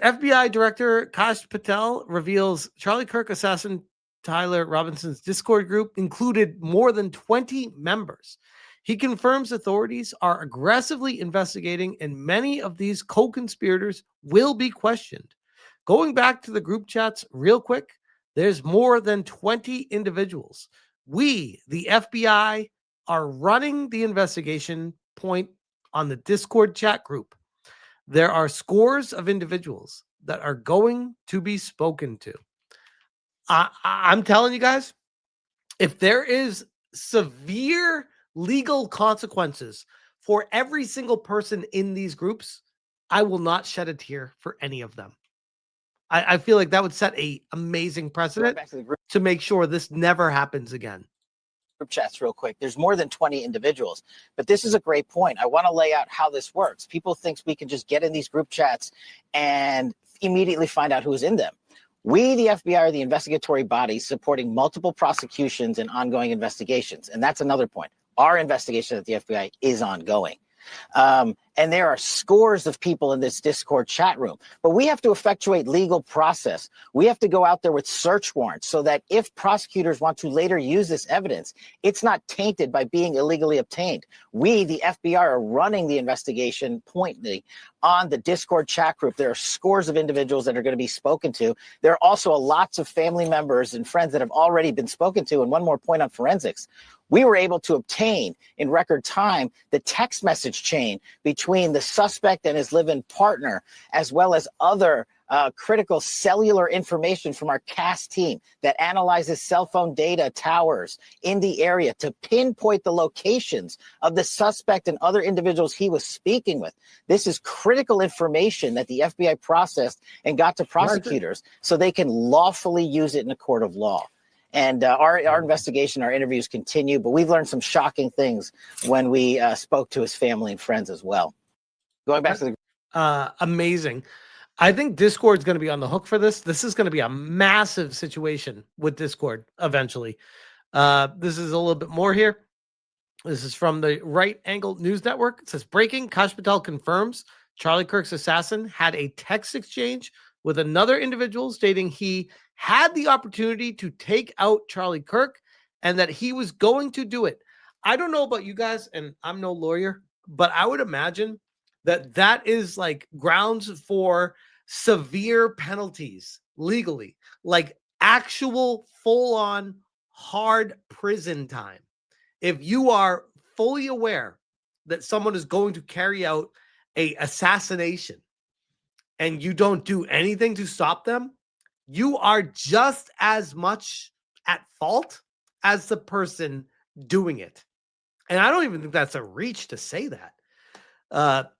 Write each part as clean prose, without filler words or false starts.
FBI Director Kash Patel reveals Charlie Kirk assassin Tyler Robinson's Discord group included more than 20 members. He confirms authorities are aggressively investigating, and many of these co-conspirators will be questioned. Going back to the group chats real quick, there's more than 20 individuals. We, the FBI, are running the investigation point on the Discord chat group. There are scores of individuals that are going to be spoken to. I'm telling you guys, if there is severe legal consequences for every single person in these groups, I will not shed a tear for any of them. I feel like that would set an amazing precedent to make sure this never happens again. Group chats real quick. There's more than 20 individuals, but this is a great point. I want to lay out how this works. People think we can just get in these group chats and immediately find out who's in them. We, the FBI, are the investigatory body supporting multiple prosecutions and ongoing investigations. And that's another point. Our investigation at the FBI is ongoing. And there are scores of people in this Discord chat room, but we have to effectuate legal process. We have to go out there with search warrants so that if prosecutors want to later use this evidence, it's not tainted by being illegally obtained. We, the FBI, are running the investigation pointedly on the Discord chat group. There are scores of individuals that are going to be spoken to. There are also lots of family members and friends that have already been spoken to. And one more point on forensics. We were able to obtain in record time the text message chain between the suspect and his live-in partner, as well as other critical cellular information from our CAS team that analyzes cell phone data towers in the area to pinpoint the locations of the suspect and other individuals he was speaking with. This is critical information that the FBI processed and got to prosecutors so they can lawfully use it in a court of law. And our investigation, our interviews continue, but we've learned some shocking things when we spoke to his family and friends as well. Going back to the amazing. I think Discord's going to be on the hook for this. This is going to be a massive situation with Discord eventually. This is a little bit more here. This is from the Right Angle News Network. It says, breaking, Kash Patel confirms Charlie Kirk's assassin had a text exchange with another individual stating he had the opportunity to take out Charlie Kirk and that he was going to do it. I don't know about you guys, and I'm no lawyer, but I would imagine that that is like grounds for severe penalties legally, like actual full-on hard prison time. If you are fully aware that someone is going to carry out an assassination and you don't do anything to stop them, you are just as much at fault as the person doing it. And I don't even think that's a reach to say that.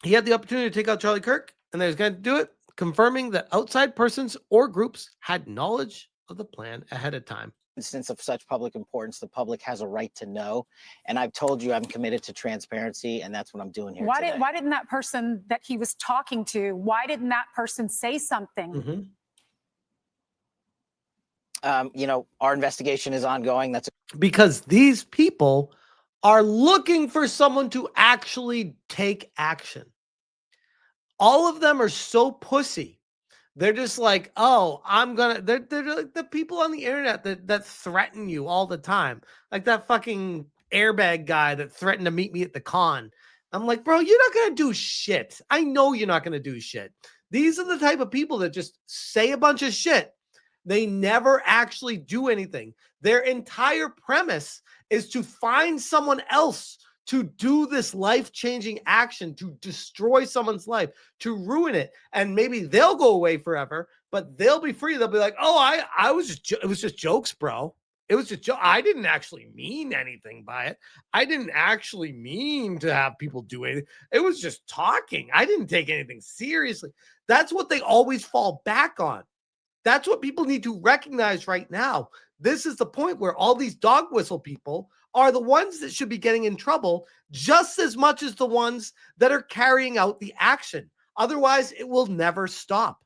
He had the opportunity to take out Charlie Kirk, and they're going to do it, confirming that outside persons or groups had knowledge of the plan ahead of time. Instance of such public importance, the public has a right to know. And I've told you I'm committed to transparency, and that's what I'm doing here today. Why didn't that person that he was talking to, why didn't that person say something? Mm-hmm. You know, our investigation is ongoing. That's because these people are looking for someone to actually take action. All of them are so pussy. They're just like, oh, they're like the people on the internet that threaten you all the time. Like that fucking airbag guy that threatened to meet me at the con. I'm like, bro, you're not going to do shit. I know you're not going to do shit. These are the type of people that just say a bunch of shit. They never actually do anything. Their entire premise is to find someone else to do this life-changing action, to destroy someone's life, to ruin it. And maybe they'll go away forever, but they'll be free. They'll be like, oh, it was just jokes, bro. It was just joke. I didn't actually mean anything by it. I didn't actually mean to have people do anything. It was just talking. I didn't take anything seriously. That's what they always fall back on. That's what people need to recognize right now. This is the point where all these dog whistle people are the ones that should be getting in trouble just as much as the ones that are carrying out the action. Otherwise, it will never stop.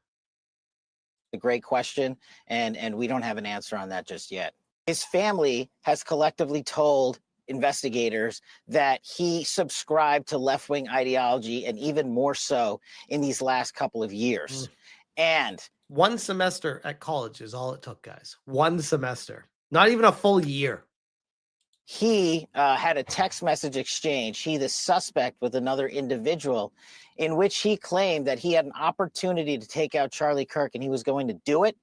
A great question, and we don't have an answer on that just yet. His family has collectively told investigators that he subscribed to left-wing ideology, and even more so in these last couple of years. And one semester at college is all it took, guys. One semester, not even a full year. He had a text message exchange, he, the suspect, with another individual, in which he claimed that he had an opportunity to take out Charlie Kirk, and he was going to do it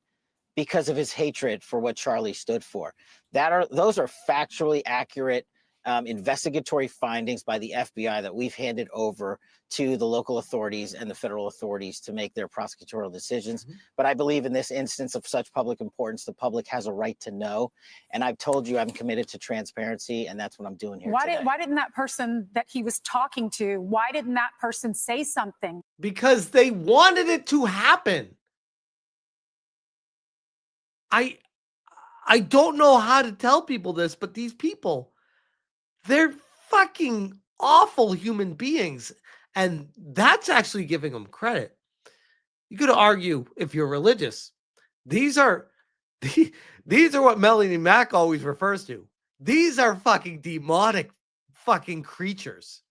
because of his hatred for what Charlie stood for. Those are factually accurate investigatory findings by the FBI that we've handed over to the local authorities and the federal authorities to make their prosecutorial decisions. But I believe in this instance of such public importance, the public has a right to know. And I've told you I'm committed to transparency, and that's what I'm doing here today. Why didn't that person that he was talking to, why didn't that person say something? Because they wanted it to happen. I don't know how to tell people this, but these people, they're fucking awful human beings. And that's actually giving them credit. You could argue, if you're religious, these are what Melanie Mack always refers to. These are fucking demonic fucking creatures.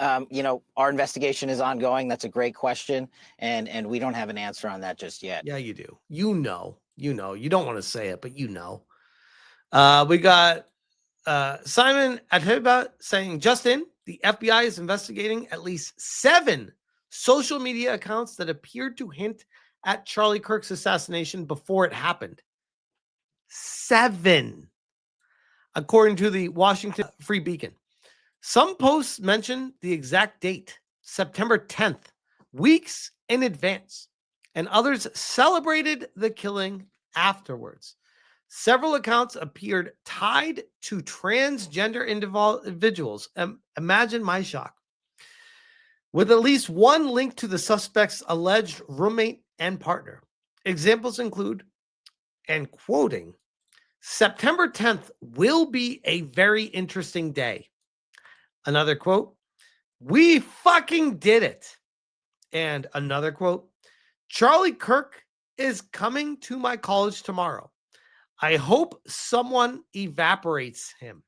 Our investigation is ongoing. That's a great question. And we don't have an answer on that just yet. Yeah, you do. You don't want to say it, but you know. We got Simon Ateba saying, Justin, the FBI is investigating at least 7 social media accounts that appeared to hint at Charlie Kirk's assassination before it happened. 7. According to the Washington Free Beacon. Some posts mention the exact date, September 10th, weeks in advance, and others celebrated the killing afterwards. Several accounts appeared tied to transgender individuals. Imagine my shock. With at least one link to the suspect's alleged roommate and partner. Examples include, and quoting, September 10th will be a very interesting day. Another quote, we fucking did it. And another quote, Charlie Kirk is coming to my college tomorrow. I hope someone evaporates him.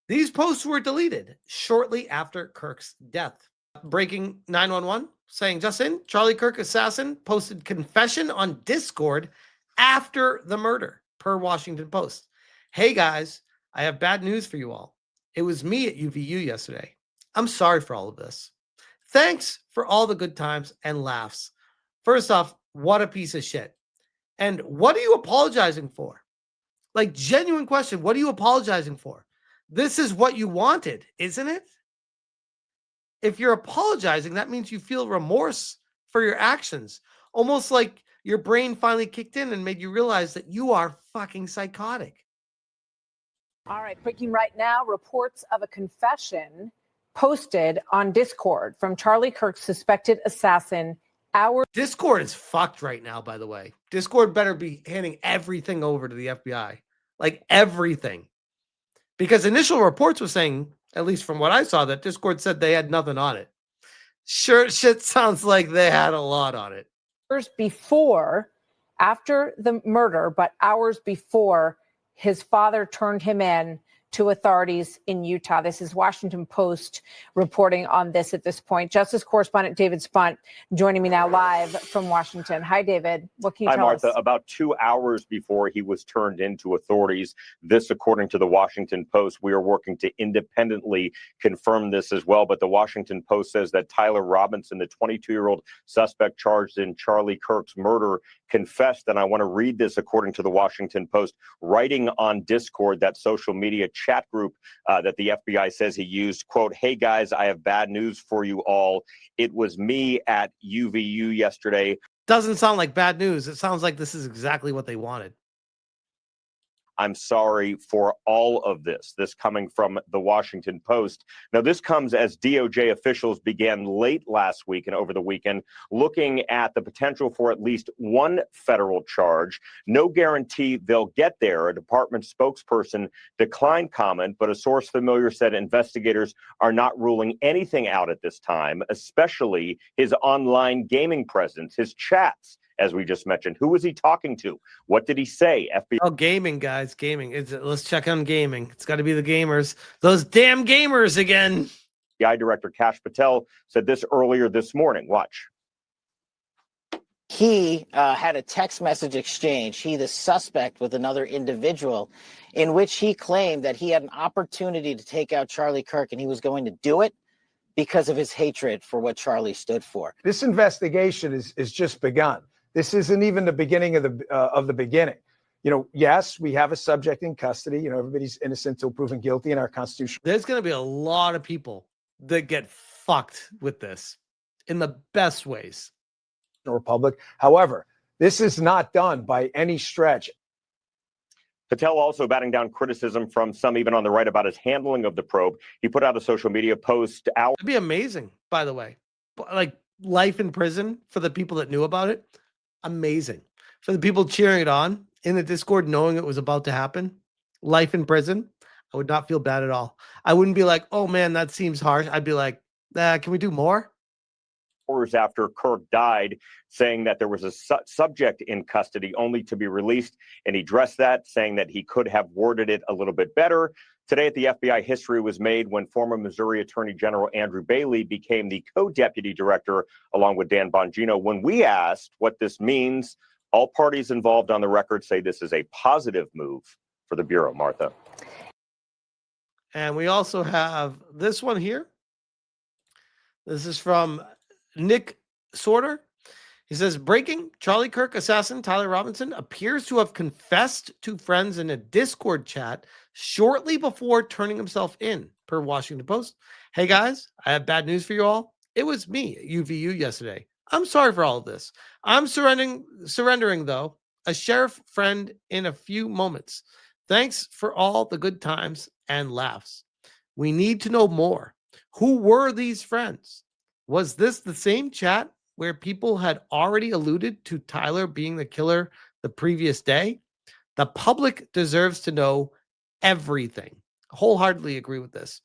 These posts were deleted shortly after Kirk's death. Breaking 911 saying, Justin, Charlie Kirk assassin posted confession on Discord after the murder, per Washington Post. Hey guys, I have bad news for you all. It was me at UVU yesterday. I'm sorry for all of this. Thanks for all the good times and laughs. First off, what a piece of shit. And what are you apologizing for? Like, genuine question. What are you apologizing for? This is what you wanted, isn't it? If you're apologizing, that means you feel remorse for your actions. Almost like your brain finally kicked in and made you realize that you are fucking psychotic. All right, breaking right now, reports of a confession posted on Discord from Charlie Kirk's suspected assassin. Discord is fucked right now, by the way. Discord better be handing everything over to the FBI. Like everything. Because initial reports were saying, at least from what I saw, that Discord said they had nothing on it. Sure, shit sounds like they had a lot on it. After the murder, but hours before his father turned him in to authorities in Utah. This is Washington Post reporting on this at this point. Justice correspondent David Spunt joining me now live from Washington. Hi, David. What can you tell us? Hi, Martha. About 2 hours before he was turned into authorities, this according to the Washington Post. We are working to independently confirm this as well. But the Washington Post says that Tyler Robinson, the 22-year-old suspect charged in Charlie Kirk's murder, confessed. And I want to read this according to the Washington Post, writing on Discord, that social media chat group that the FBI says he used, quote, hey guys, I have bad news for you all. It was me at UVU yesterday. Doesn't sound like bad news. It sounds like this is exactly what they wanted. I'm sorry for all of this. This coming from the Washington Post. Now, this comes as DOJ officials began late last week and over the weekend looking at the potential for at least one federal charge. No guarantee they'll get there. A department spokesperson declined comment, but a source familiar said investigators are not ruling anything out at this time, especially his online gaming presence, his chats as we just mentioned. Who was he talking to? What did he say? FBI Oh, gaming, guys, gaming. Let's check on gaming. It's got to be the gamers. Those damn gamers again. Director Kash Patel said this earlier this morning. Watch. He had a text message exchange, he, the suspect, with another individual, in which he claimed that he had an opportunity to take out Charlie Kirk and he was going to do it because of his hatred for what Charlie stood for. This investigation is just begun. This isn't even the beginning of the beginning. You know, yes, we have a subject in custody. You know, everybody's innocent until proven guilty in our Constitution. There's going to be a lot of people that get fucked with this in the best ways. Republic. However, this is not done by any stretch. Patel also batting down criticism from some even on the right about his handling of the probe. He put out a social media post. It'd be amazing, by the way. Like life in prison for the people that knew about it. Amazing. For the people cheering it on in the Discord, knowing it was about to happen. Life in prison. I would not feel bad at all. I wouldn't be like, oh man, that seems harsh. I'd be like, can we do more? Hours after Kirk died, saying that there was a subject in custody only to be released. And he addressed that, saying that he could have worded it a little bit better. Today at the FBI, history was made when former Missouri Attorney General Andrew Bailey became the co-deputy director along with Dan Bongino. When we asked what this means, all parties involved on the record say this is a positive move for the Bureau, Martha. And we also have this one here. This is from Nick Sorter. He says, breaking, Charlie Kirk assassin Tyler Robinson appears to have confessed to friends in a Discord chat shortly before turning himself in, per Washington Post. Hey guys, I have bad news for you all. It was me at UVU yesterday. I'm sorry for all of this. I'm surrendering though, a sheriff friend in a few moments. Thanks for all the good times and laughs. We need to know more. Who were these friends? Was this the same chat where people had already alluded to Tyler being the killer the previous day? The public deserves to know everything. Wholeheartedly agree with this.